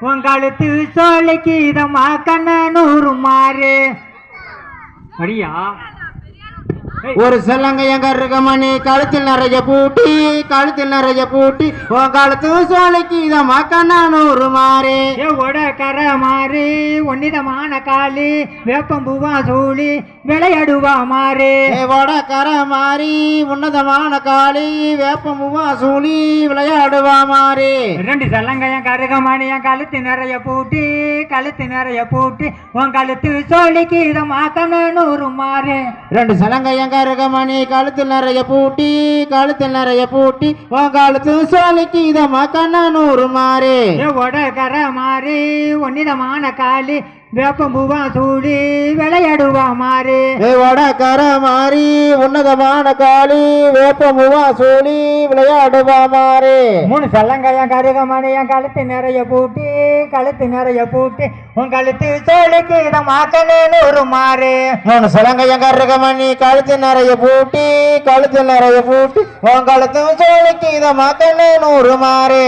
உன் கழுத்து சோலைக்கு இதமா கண்ணனூறு மாறு அடியா ஒரு செல்லங்கையங்க இருக்கமணி கழுத்தில் நிறைய பூட்டி உன் கழுத்து சோலைக்கு இதமா கண்ணனூறு மாறு கரை மாறு ஒன்னிதமான காலி வேப்பம்பூவா சூழி விளையாடுவா மாறு கரை மாறி உன்னதமான காளி வேப்பம்பூவா சூழி விளையாடுவா மாறு ரெண்டு செல்லங்கையன் கருகமணியன் கழுத்து நிறைய பூட்டி உன் கழுத்து சோழிக்கு இதமா கண்ணனூறு மாறு ரெண்டு செல்லங்கையங்க இருக்கமணி கழுத்தில் நிறைய பூட்டி உன் கழுத்து சோலைக்கு இதமா கண்ணனூறு மாறு கரை மாறி ஒன்னிதமான காலி வேப்பம்பூவா சூடி விளையாடுவா மாறு கரை மாறி உன்னதமான காளி வேப்பம்பூவா சூடி விளையாடுவா மாறு மூணு சல்லங்கையன் கருகமணியன் கழுத்து நிறைய பூட்டி உன் கழுத்து சோழிக்கு இதமா கண்ணனூறு மாறு மூணு சலங்கையன் கருகமணி கழுத்து நிறைய பூட்டி உன் கழுத்து சோழிக்கு இதமா கண்ணனூறு மாறு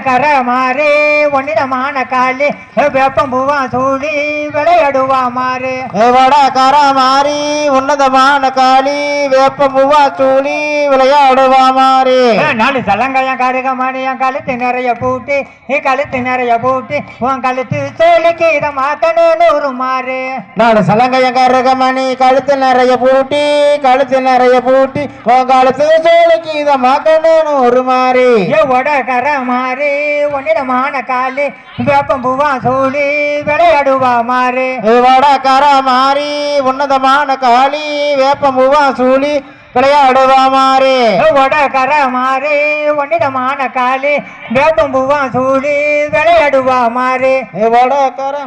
கரை மாறு ஒன்னிடமான காலி வேப்பம்பூவா சூடி விளையாடுவா மாறு கரை மாறி உன்னதமான காளி வேப்பம்பூவா சூழி விளையாடுவா மாறு நாலு சலங்கையன் கருகமணியன் கழுத்து நிறைய பூட்டி உன் கழுத்து சோழிக்கு இதமா கண்ணனூறு மாறு நாலு சலங்கையன் கருகமணி கழுத்து நிறைய பூட்டி உன் கழுத்து சோழிக்கு இதமா கண்ணனூறு மாறு கரை மாறி ஒன்னிடமான காலி வேப்பம்பூவா சூழி விளையாடுவா மாறு கரை மாறி உன்னதமான காளி வேப்பம்பூவா சூழி விளையாடுவா மாறு கரை மாறி ஒன்னிடமான காலி வேப்பம்பூவா சூழி விளையாடுவா மாறு கரை